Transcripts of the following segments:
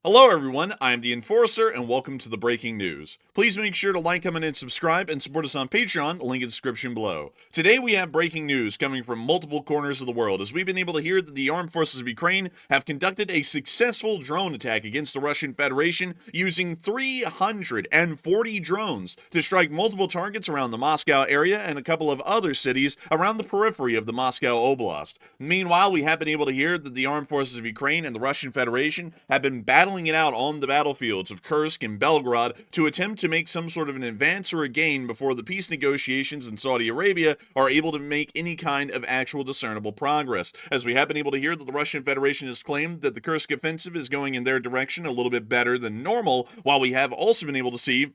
Hello everyone, I'm the Enforcer and welcome to the breaking news. Please make sure to like, comment, and subscribe and support us on Patreon, link in the description below. Today we have breaking news coming from multiple corners of the world as we've been able to hear that the armed forces of Ukraine have conducted a successful drone attack against the Russian Federation using 340 drones to strike multiple targets around the Moscow area and a couple of other cities around the periphery of the Moscow Oblast. Meanwhile, we have been able to hear that the armed forces of Ukraine and the Russian Federation have been battling it out on the battlefields of Kursk and Belgrade to attempt to make some sort of an advance or a gain before the peace negotiations in Saudi Arabia are able to make any kind of actual discernible progress. As we have been able to hear that the Russian Federation has claimed that the Kursk offensive is going in their direction a little bit better than normal, while we have also been able to see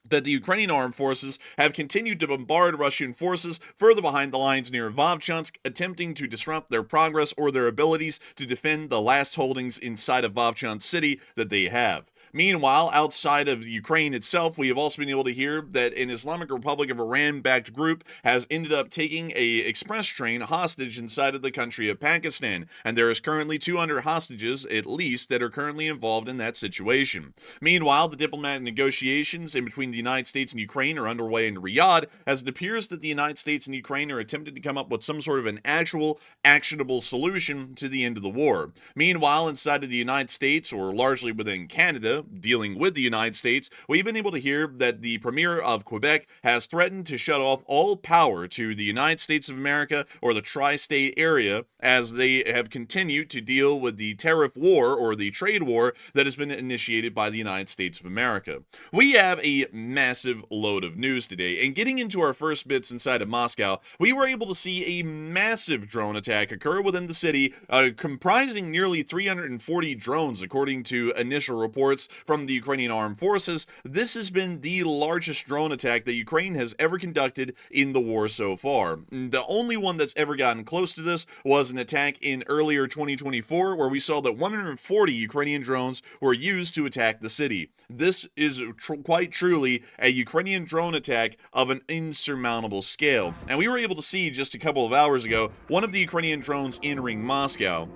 that the Ukrainian armed forces have continued to bombard Russian forces further behind the lines near Vovchansk, attempting to disrupt their progress or their abilities to defend the last holdings inside of Vovchansk city that they have. Meanwhile, outside of Ukraine itself, we have also been able to hear that an Islamic Republic of Iran-backed group has ended up taking a express train hostage inside of the country of Pakistan, and there is currently 200 hostages, at least, that are currently involved in that situation. Meanwhile, the diplomatic negotiations in between the United States and Ukraine are underway in Riyadh, as it appears that the United States and Ukraine are attempting to come up with some sort of an actual, actionable solution to the end of the war. Meanwhile, inside of the United States, or largely within Canada, dealing with the United States, we've been able to hear that the Premier of Quebec has threatened to shut off all power to the United States of America or the tri-state area as they have continued to deal with the tariff war or the trade war that has been initiated by the United States of America. We have a massive load of news today, and getting into our first bits inside of Moscow, we were able to see a massive drone attack occur within the city, comprising nearly 340 drones according to initial reports from the Ukrainian armed forces. This has been the largest drone attack that Ukraine has ever conducted in the war so far. The only one that's ever gotten close to this was an attack in earlier 2024 where we saw that 140 Ukrainian drones were used to attack the city. This is quite truly a Ukrainian drone attack of an insurmountable scale. And we were able to see just a couple of hours ago one of the Ukrainian drones entering Moscow.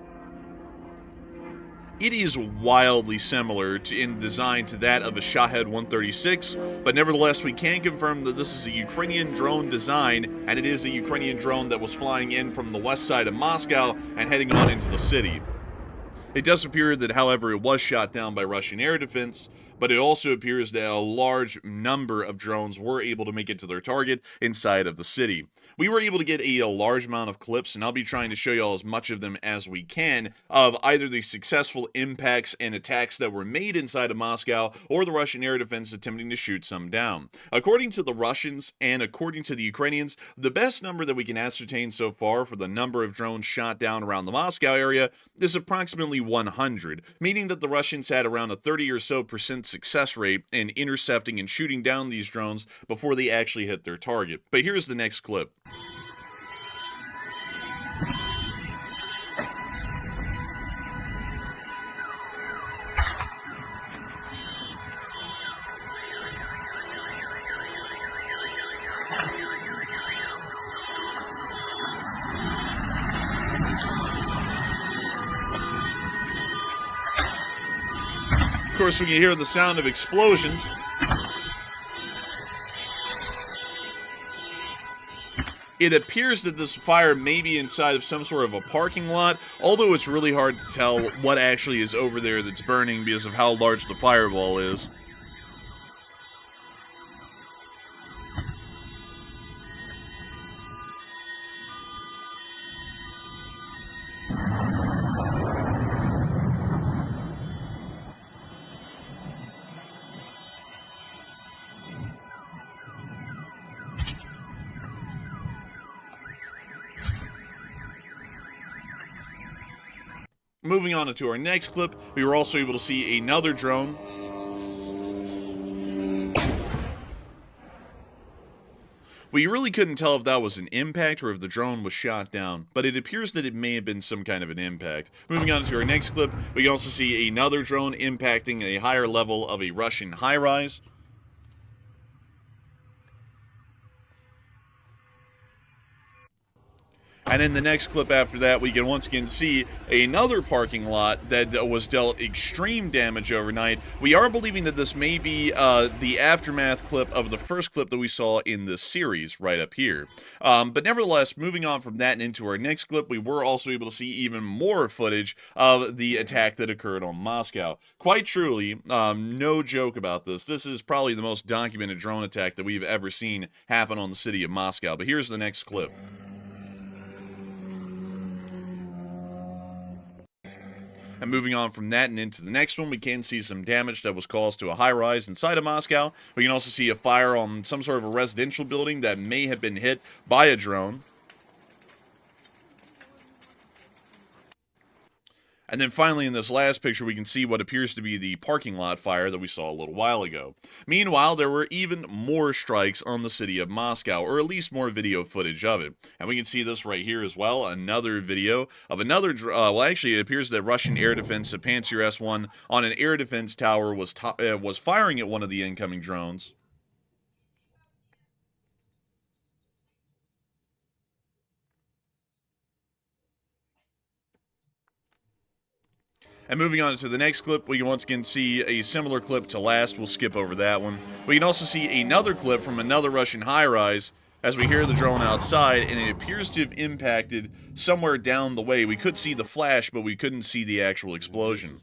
It is wildly similar in design to that of a Shahed 136, but nevertheless we can confirm that this is a Ukrainian drone design, and it is a Ukrainian drone that was flying in from the west side of Moscow and heading on into the city. It does appear that, however, it was shot down by Russian air defense, but it also appears that a large number of drones were able to make it to their target inside of the city. We were able to get a large amount of clips, and I'll be trying to show you all as much of them as we can, of either the successful impacts and attacks that were made inside of Moscow, or the Russian air defense attempting to shoot some down. According to the Russians, and according to the Ukrainians, the best number that we can ascertain so far for the number of drones shot down around the Moscow area is approximately 100, meaning that the Russians had around a 30 or so percent success rate in intercepting and shooting down these drones before they actually hit their target. But here's the next clip. Of course, when you hear the sound of explosions, it appears that this fire may be inside of some sort of a parking lot, although it's really hard to tell what actually is over there that's burning because of how large the fireball is. Moving on to our next clip, we were also able to see another drone. We really couldn't tell if that was an impact or if the drone was shot down, but it appears that it may have been some kind of an impact. Moving on to our next clip, we can also see another drone impacting a higher level of a Russian high-rise. And in the next clip after that, we can once again see another parking lot that was dealt extreme damage overnight. We are believing that this may be the aftermath clip of the first clip that we saw in this series right up here. But nevertheless, moving on from that and into our next clip, we were also able to see even more footage of the attack that occurred on Moscow. Quite truly, no joke about this. This is probably the most documented drone attack that we've ever seen happen on the city of Moscow. But here's the next clip. And moving on from that and into the next one, we can see some damage that was caused to a high-rise inside of Moscow. We can also see a fire on some sort of a residential building that may have been hit by a drone. And then finally, in this last picture, we can see what appears to be the parking lot fire that we saw a little while ago. Meanwhile, there were even more strikes on the city of Moscow, or at least more video footage of it. And we can see this right here as well, another video of another, well, actually, it appears that Russian air defense, a Pantsir S-1 on an air defense tower was firing at one of the incoming drones. And moving on to the next clip, we can once again see a similar clip to last. We'll skip over that one. We can also see another clip from another Russian high-rise as we hear the drone outside, and it appears to have impacted somewhere down the way. We could see the flash, but we couldn't see the actual explosion.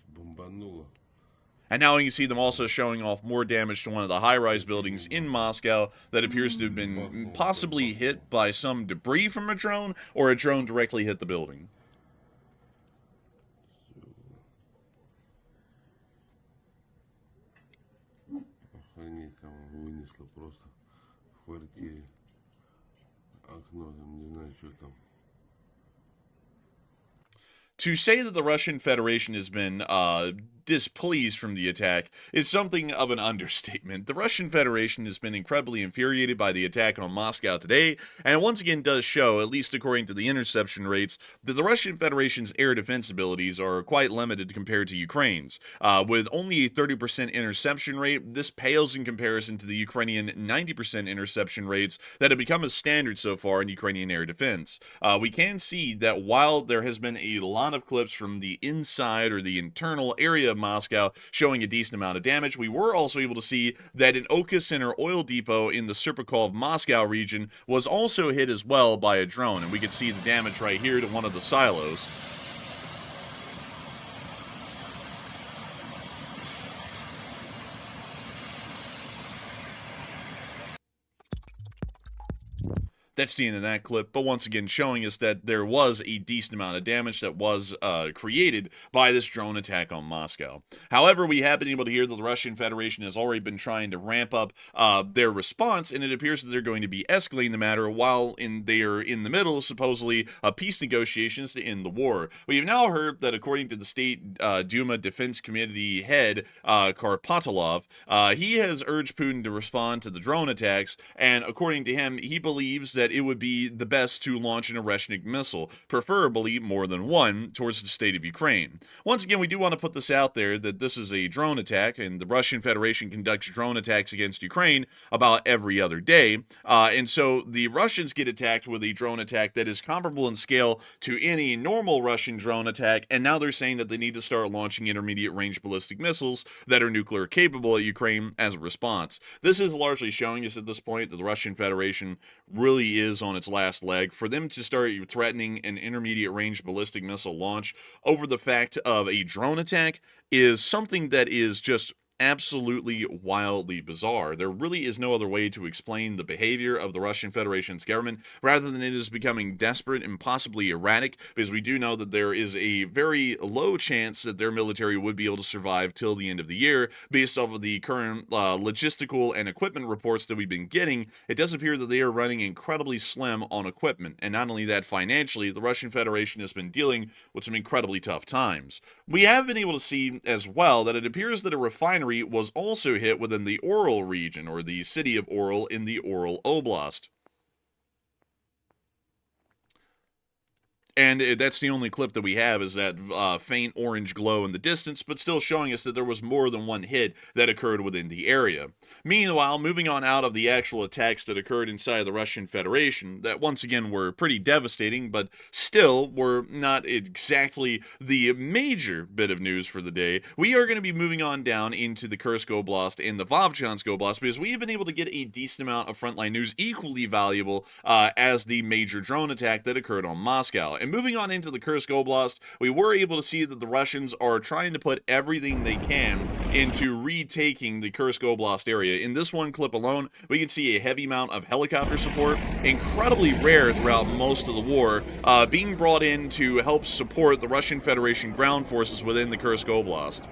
And now we can see them also showing off more damage to one of the high-rise buildings in Moscow that appears to have been possibly hit by some debris from a drone, or a drone directly hit the building. Вынесло просто в квартире окно, там не знаю, что там. To say that the Russian Federation has been displeased from the attack is something of an understatement. The Russian Federation has been incredibly infuriated by the attack on Moscow today, and it once again does show, at least according to the interception rates, that the Russian Federation's air defense abilities are quite limited compared to Ukraine's. With only a 30% interception rate, this pales in comparison to the Ukrainian 90% interception rates that have become a standard so far in Ukrainian air defense. We can see that while there has been a lot of clips from the inside or the internal area of Moscow showing a decent amount of damage, we were also able to see that an Oka Center oil depot in the Serpukov Moscow region was also hit as well by a drone, and we could see the damage right here to one of the silos. That's the end of that clip, but once again showing us that there was a decent amount of damage that was created by this drone attack on Moscow. However, we have been able to hear that the Russian Federation has already been trying to ramp up their response, and it appears that they're going to be escalating the matter while they are in the middle, supposedly, of peace negotiations to end the war. We have now heard that according to the State Duma Defense Committee head, Karpatalov, he has urged Putin to respond to the drone attacks, and according to him, he believes that it would be the best to launch an Oreshnik missile, preferably more than one, towards the state of Ukraine. Once again, we do want to put this out there that this is a drone attack, and the Russian Federation conducts drone attacks against Ukraine about every other day, and so the Russians get attacked with a drone attack that is comparable in scale to any normal Russian drone attack, and now they're saying that they need to start launching intermediate range ballistic missiles that are nuclear capable at Ukraine as a response. This is largely showing us at this point that the Russian Federation really is on its last leg. For them to start threatening an intermediate range ballistic missile launch over the fact of a drone attack is something that is just absolutely wildly bizarre. There really is no other way to explain the behavior of the Russian Federation's government rather than it is becoming desperate and possibly erratic, because we do know that there is a very low chance that their military would be able to survive till the end of the year. Based off of the current logistical and equipment reports that we've been getting, it does appear that they are running incredibly slim on equipment, and not only that, financially, the Russian Federation has been dealing with some incredibly tough times. We have been able to see as well that it appears that a refinery was also hit within the Oral region, or the city of Oral in the Oral Oblast. And that's the only clip that we have, is that faint orange glow in the distance, but still showing us that there was more than one hit that occurred within the area. Meanwhile, moving on out of the actual attacks that occurred inside the Russian Federation, that once again were pretty devastating, but still were not exactly the major bit of news for the day, we are going to be moving on down into the Kursk Oblast and the Vovchansk Oblast, because we have been able to get a decent amount of frontline news equally valuable as the major drone attack that occurred on Moscow. And moving on into the Kursk Oblast, we were able to see that the Russians are trying to put everything they can into retaking the Kursk Oblast area. In this one clip alone, we can see a heavy amount of helicopter support, incredibly rare throughout most of the war, being brought in to help support the Russian Federation ground forces within the Kursk Oblast.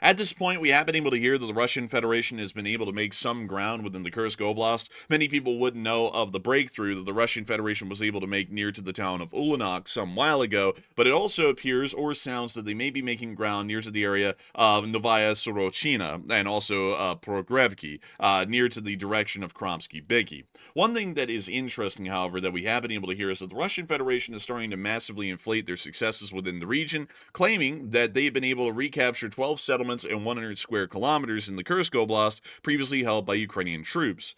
At this point, we have been able to hear that the Russian Federation has been able to make some ground within the Kursk Oblast. Many people wouldn't know of the breakthrough that the Russian Federation was able to make near to the town of Ulyanok some while ago, but it also appears or sounds that they may be making ground near to the area of Novaya Sorochina and also Pogrebki, near to the direction of Kromsky-Biki. One thing that is interesting, however, that we have been able to hear is that the Russian Federation is starting to massively inflate their successes within the region, claiming that they've been able to recapture 12 settlements and 100 square kilometers in the Kursk Oblast previously held by Ukrainian troops.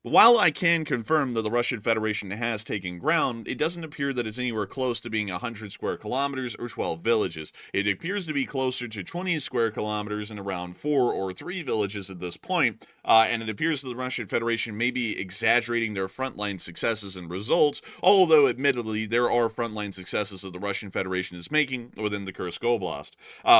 While I can confirm that the Russian Federation has taken ground, it doesn't appear that it's anywhere close to being 100 square kilometers or 12 villages. It appears to be closer to 20 square kilometers and around 4 or 3 villages at this point, and it appears that the Russian Federation may be exaggerating their frontline successes and results, although admittedly there are frontline successes that the Russian Federation is making within the Kursk Oblast.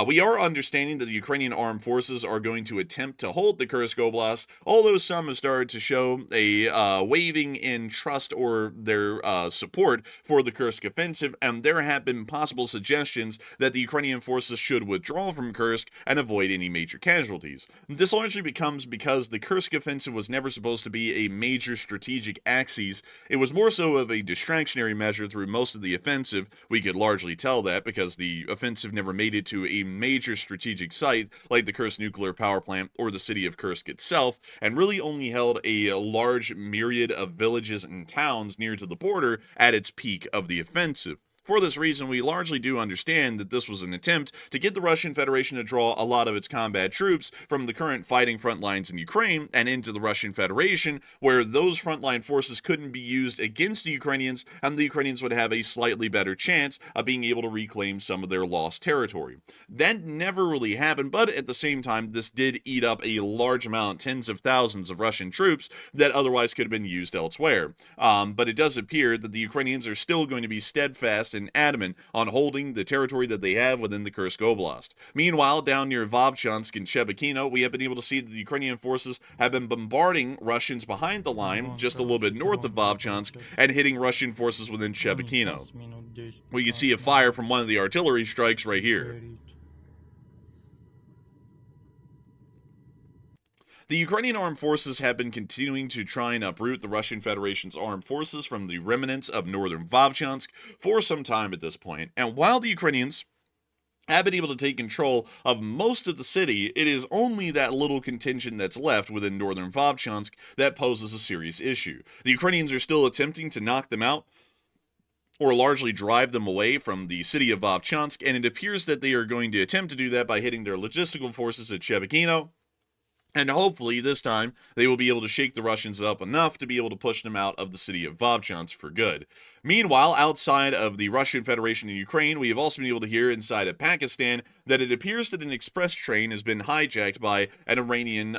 We are understanding that the Ukrainian armed forces are going to attempt to hold the Kursk Oblast, although some have started to show a waving in trust or their support for the Kursk offensive, and there have been possible suggestions that the Ukrainian forces should withdraw from Kursk and avoid any major casualties. This largely becomes because the Kursk offensive was never supposed to be a major strategic axis. It was more so of a distractionary measure through most of the offensive. We could largely tell that because the offensive never made it to a major strategic site like the Kursk nuclear power plant or the city of Kursk itself, and really only held a large myriad of villages and towns near to the border at its peak of the offensive. For this reason, we largely do understand that this was an attempt to get the Russian Federation to draw a lot of its combat troops from the current fighting front lines in Ukraine and into the Russian Federation, where those frontline forces couldn't be used against the Ukrainians, and the Ukrainians would have a slightly better chance of being able to reclaim some of their lost territory. That never really happened, but at the same time, this did eat up a large amount, tens of thousands of Russian troops that otherwise could have been used elsewhere. But it does appear that the Ukrainians are still going to be steadfast and adamant on holding the territory that they have within the Kursk Oblast. Meanwhile, down near Vovchansk and Chebekino, we have been able to see that the Ukrainian forces have been bombarding Russians behind the line, just a little bit north of Vovchansk, and hitting Russian forces within Chebekino. We can see a fire from one of the artillery strikes right here. The Ukrainian armed forces have been continuing to try and uproot the Russian Federation's armed forces from the remnants of northern Vovchansk for some time at this point. And while the Ukrainians have been able to take control of most of the city, it is only that little contingent that's left within northern Vovchansk that poses a serious issue. The Ukrainians are still attempting to knock them out, or largely drive them away from the city of Vovchansk, and it appears that they are going to attempt to do that by hitting their logistical forces at Chebekino. And hopefully, this time, they will be able to shake the Russians up enough to be able to push them out of the city of Vovchansk for good. Meanwhile, outside of the Russian Federation in Ukraine, we have also been able to hear inside of Pakistan that it appears that an express train has been hijacked by an Iranian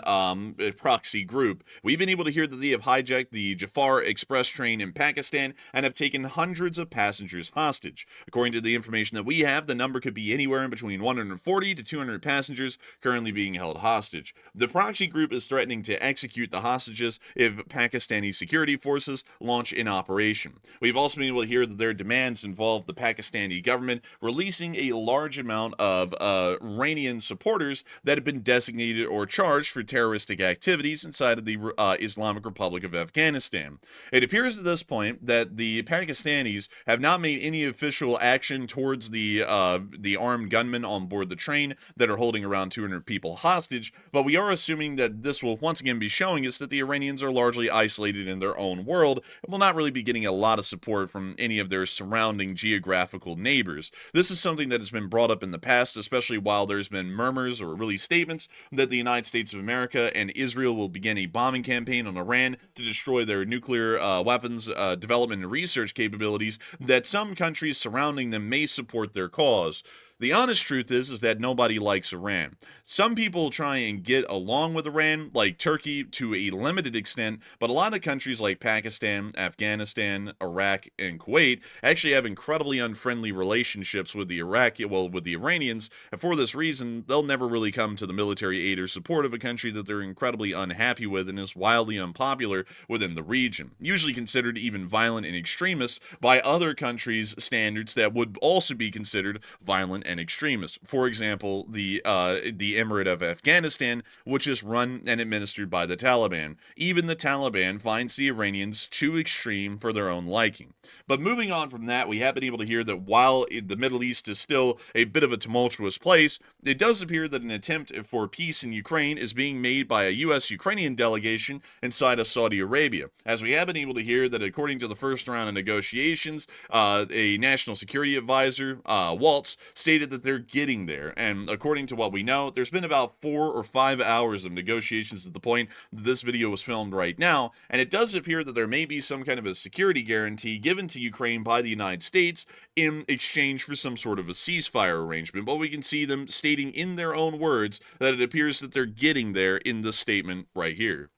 proxy group. We've been able to hear that they have hijacked the Jafar express train in Pakistan and have taken hundreds of passengers hostage. According to the information that we have, the number could be anywhere in between 140 to 200 passengers currently being held hostage. The proxy group is threatening to execute the hostages if Pakistani security forces launch an operation. We've also been able to hear that their demands involve the Pakistani government releasing a large amount of Iranian supporters that have been designated or charged for terroristic activities inside of the Islamic Republic of Afghanistan. It appears at this point that the Pakistanis have not made any official action towards the armed gunmen on board the train that are holding around 200 people hostage, but we are assuming that this will once again be showing us that the Iranians are largely isolated in their own world and will not really be getting a lot of support from any of their surrounding geographical neighbors. This is something that has been brought up in the past, especially while there's been murmurs or really statements that the United States of America and Israel will begin a bombing campaign on Iran to destroy their nuclear weapons development and research capabilities, that some countries surrounding them may support their cause. The honest truth is that nobody likes Iran. Some people try and get along with Iran, like Turkey, to a limited extent, but a lot of countries like Pakistan, Afghanistan, Iraq, and Kuwait actually have incredibly unfriendly relationships with the Iranians, and for this reason, they'll never really come to the military aid or support of a country that they're incredibly unhappy with and is wildly unpopular within the region, usually considered even violent and extremist by other countries' standards that would also be considered violent and extremists. For example, the Emirate of Afghanistan, which is run and administered by the Taliban. Even the Taliban finds the Iranians too extreme for their own liking. But moving on from that, we have been able to hear that while the Middle East is still a bit of a tumultuous place, it does appear that an attempt for peace in Ukraine is being made by a U.S.-Ukrainian delegation inside of Saudi Arabia. As we have been able to hear that according to the first round of negotiations, a national security advisor, Waltz, stated that they're getting there, and according to what we know, there's been about 4 or 5 hours of negotiations at the point that this video was filmed right now, and it does appear that there may be some kind of a security guarantee given to Ukraine by the United States in exchange for some sort of a ceasefire arrangement, but we can see them stating in their own words that it appears that they're getting there in this statement right here.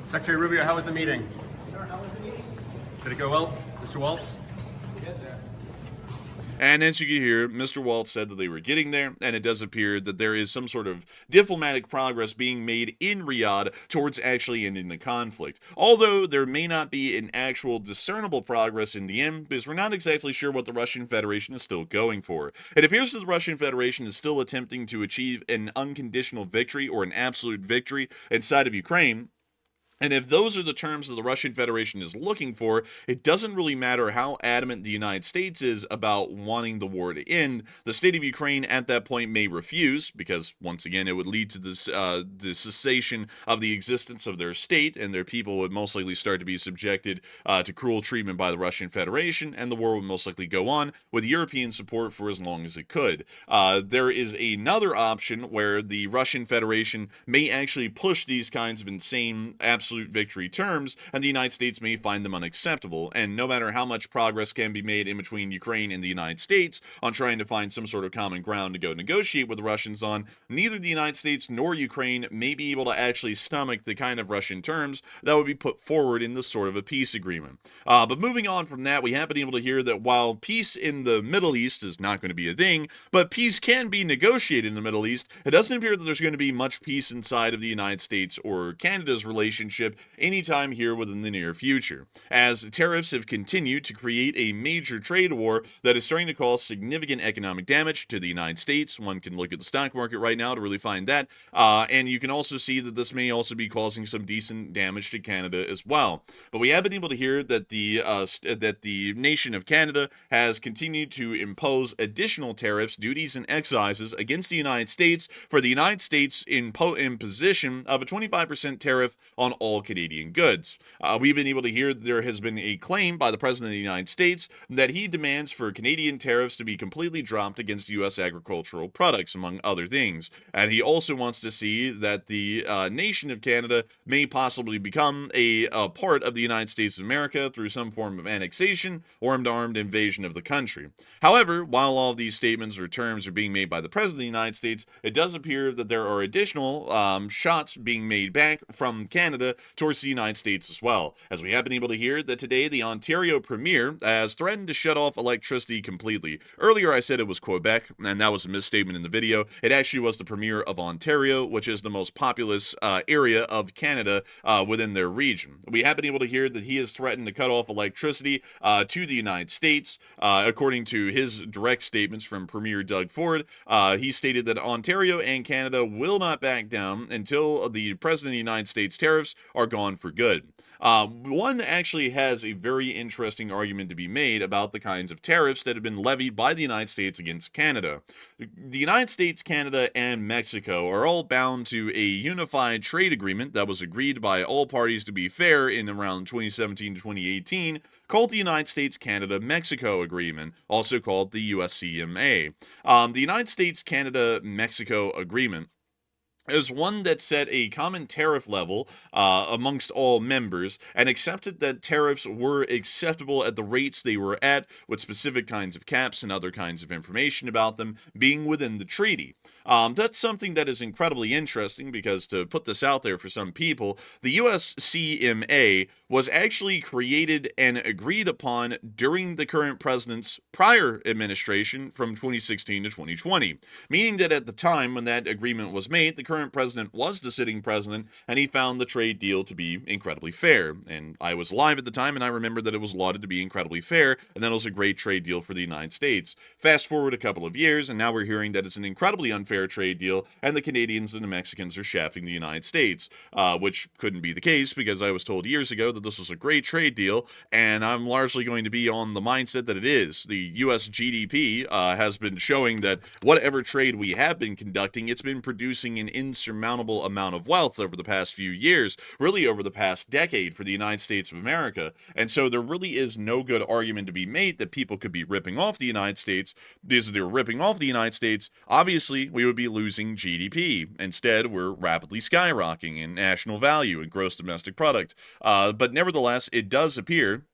Secretary Rubio, how was the meeting? Sir, how was the meeting? Did it go well, Mr. Waltz? And as you can hear, Mr. Waltz said that they were getting there, and it does appear that there is some sort of diplomatic progress being made in Riyadh towards actually ending the conflict. Although there may not be an actual discernible progress in the end, because we're not exactly sure what the Russian Federation is still going for. It appears that the Russian Federation is still attempting to achieve an unconditional victory or an absolute victory inside of Ukraine. And if those are the terms that the Russian Federation is looking for, it doesn't really matter how adamant the United States is about wanting the war to end. The state of Ukraine at that point may refuse, because once again, it would lead to this, the cessation of the existence of their state, and their people would most likely start to be subjected to cruel treatment by the Russian Federation, and the war would most likely go on with European support for as long as it could. There is another option where the Russian Federation may actually push these kinds of insane absolute victory terms, and the United States may find them unacceptable. And no matter how much progress can be made in between Ukraine and the United States on trying to find some sort of common ground to go negotiate with the Russians on, neither the United States nor Ukraine may be able to actually stomach the kind of Russian terms that would be put forward in this sort of a peace agreement. But moving on from that, we have been able to hear that while peace in the Middle East is not going to be a thing, but peace can be negotiated in the Middle East, it doesn't appear that there's going to be much peace inside of the United States or Canada's relationship anytime here within the near future, as tariffs have continued to create a major trade war that is starting to cause significant economic damage to the United States. One can look at the stock market right now to really find that, and you can also see that this may also be causing some decent damage to Canada as well. But we have been able to hear that the nation of Canada has continued to impose additional tariffs, duties, and excises against the United States for the United States imposition of a 25% tariff on all Canadian goods. We've been able to hear there has been a claim by the President of the United States that he demands for Canadian tariffs to be completely dropped against U.S. agricultural products, among other things. And he also wants to see that the nation of Canada may possibly become a part of the United States of America through some form of annexation or armed invasion of the country. However, while all of these statements or terms are being made by the President of the United States, it does appear that there are additional shots being made back from Canada towards the United States as well. As we have been able to hear that today, the Ontario Premier has threatened to shut off electricity completely. Earlier, I said it was Quebec, and that was a misstatement in the video. It actually was the Premier of Ontario, which is the most populous area of Canada within their region. We have been able to hear that he has threatened to cut off electricity to the United States. According to his direct statements from Premier Doug Ford, he stated that Ontario and Canada will not back down until the President of the United States tariffs are gone for good. One actually has a very interesting argument to be made about the kinds of tariffs that have been levied by the United States against Canada. The United States, Canada, and Mexico are all bound to a unified trade agreement that was agreed by all parties to be fair in around 2017 to 2018, called the United States-Canada-Mexico Agreement, also called the USCMA. The United States-Canada-Mexico Agreement is one that set a common tariff level amongst all members and accepted that tariffs were acceptable at the rates they were at, with specific kinds of caps and other kinds of information about them being within the treaty. That's something that is incredibly interesting because, to put this out there for some people, the USCMA was actually created and agreed upon during the current president's prior administration from 2016 to 2020, meaning that at the time when that agreement was made, the current president was the sitting president, and he found the trade deal to be incredibly fair. And I was alive at the time, and I remember that it was lauded to be incredibly fair, and that it was a great trade deal for the United States. Fast forward a couple of years, and now we're hearing that it's an incredibly unfair trade deal, and the Canadians and the Mexicans are shafting the United States, which couldn't be the case because I was told years ago that this was a great trade deal, and I'm largely going to be on the mindset that it is. The U.S. GDP has been showing that whatever trade we have been conducting, it's been producing an insurmountable amount of wealth over the past few years, really over the past decade for the United States of America. And so there really is no good argument to be made that people could be ripping off the United States, because if they were ripping off the United States, obviously we would be losing GDP. Instead, we're rapidly skyrocketing in national value and gross domestic product. But nevertheless, it does appear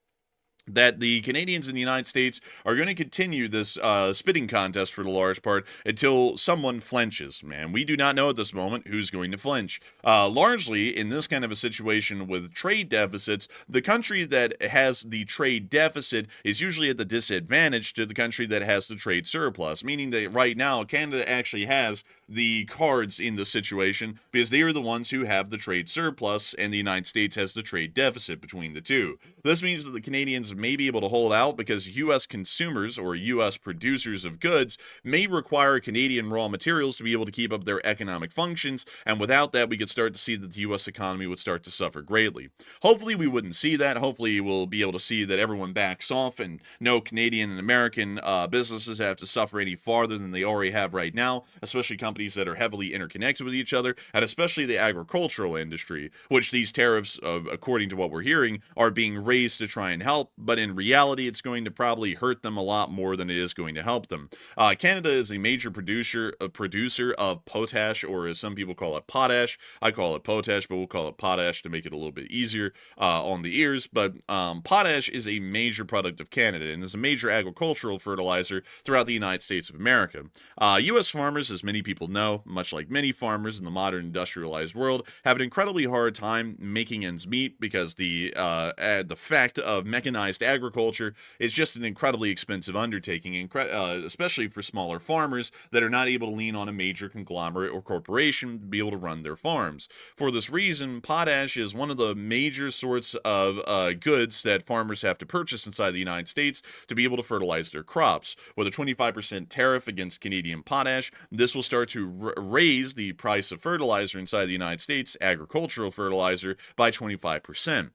that the Canadians in the United States are going to continue this spitting contest for the large part until someone flinches. Man, we do not know at this moment who's going to flinch. Largely, in this kind of a situation with trade deficits, the country that has the trade deficit is usually at the disadvantage to the country that has the trade surplus, meaning that right now, Canada actually has the cards in the situation because they are the ones who have the trade surplus, and the United States has the trade deficit between the two. This means that the Canadians may be able to hold out because U.S. consumers or U.S. producers of goods may require Canadian raw materials to be able to keep up their economic functions, and without that, we could start to see that the U.S. economy would start to suffer greatly. Hopefully, we wouldn't see that. Hopefully, we'll be able to see that everyone backs off and no Canadian and American businesses have to suffer any farther than they already have right now, especially companies that are heavily interconnected with each other, and especially the agricultural industry, which these tariffs, according to what we're hearing, are being raised to try and help, but in reality, it's going to probably hurt them a lot more than it is going to help them. Canada is a major producer of potash, or as some people call it, potash. I call it potash, but we'll call it potash to make it a little bit easier on the ears. But potash is a major product of Canada and is a major agricultural fertilizer throughout the United States of America. U.S. farmers, as many people know, much like many farmers in the modern industrialized world, have an incredibly hard time making ends meet because the fact of mechanized agriculture is just an incredibly expensive undertaking, especially for smaller farmers that are not able to lean on a major conglomerate or corporation to be able to run their farms. For this reason, potash is one of the major sorts of goods that farmers have to purchase inside the United States to be able to fertilize their crops. With a 25% tariff against Canadian potash, this will start to raise the price of fertilizer inside the United States, agricultural fertilizer, by 25%,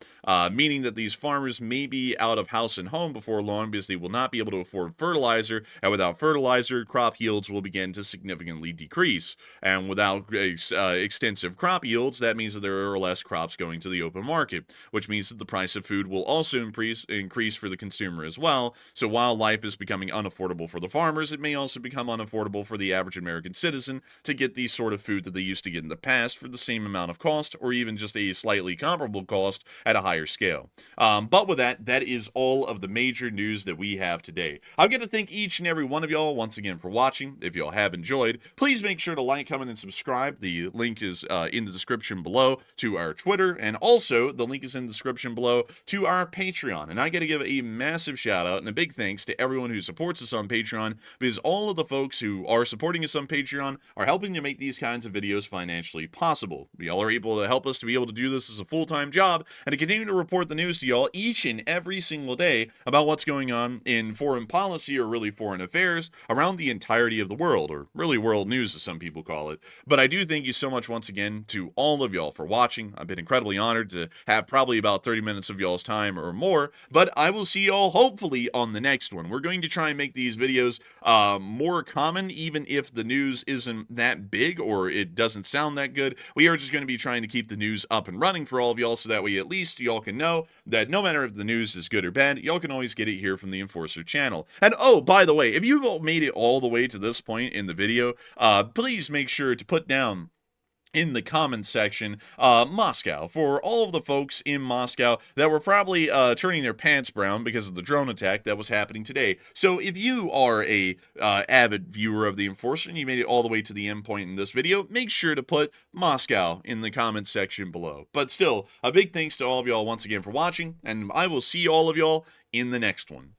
meaning that these farmers may be out of house and home before long because they will not be able to afford fertilizer, and without fertilizer, crop yields will begin to significantly decrease. And without extensive crop yields, that means that there are less crops going to the open market, which means that the price of food will also increase for the consumer as well. So while life is becoming unaffordable for the farmers, it may also become unaffordable for the average American citizen to get the sort of food that they used to get in the past for the same amount of cost, or even just a slightly comparable cost at a higher scale. But with that is is all of the major news that we have today. I'm going to thank each and every one of y'all once again for watching. If y'all have enjoyed, please make sure to like, comment, and subscribe. The link is in the description below to our Twitter, and also the link is in the description below to our Patreon. And I got to give a massive shout out and a big thanks to everyone who supports us on Patreon, because all of the folks who are supporting us on Patreon are helping to make these kinds of videos financially possible. Y'all are able to help us to be able to do this as a full-time job and to continue to report the news to y'all each and every single day about what's going on in foreign policy, or really foreign affairs, around the entirety of the world, or really world news as some people call it. But I do thank you so much once again to all of y'all for watching. I've been incredibly honored to have probably about 30 minutes of y'all's time or more, but I will see y'all hopefully on the next one. We're going to try and make these videos more common, even if the news isn't that big or it doesn't sound that good. We are just going to be trying to keep the news up and running for all of y'all, so that way at least y'all can know that no matter if the news is good or bad, y'all can always get it here from the Enforcer channel. And oh, by the way, if you've all made it all the way to this point in the video, please make sure to put down in the comments section, Moscow, for all of the folks in Moscow that were probably turning their pants brown because of the drone attack that was happening today. So if you are a avid viewer of the Enforcer and you made it all the way to the end point in this video, make sure to put Moscow in the comments section below. But still, a big thanks to all of y'all once again for watching, and I will see all of y'all in the next one.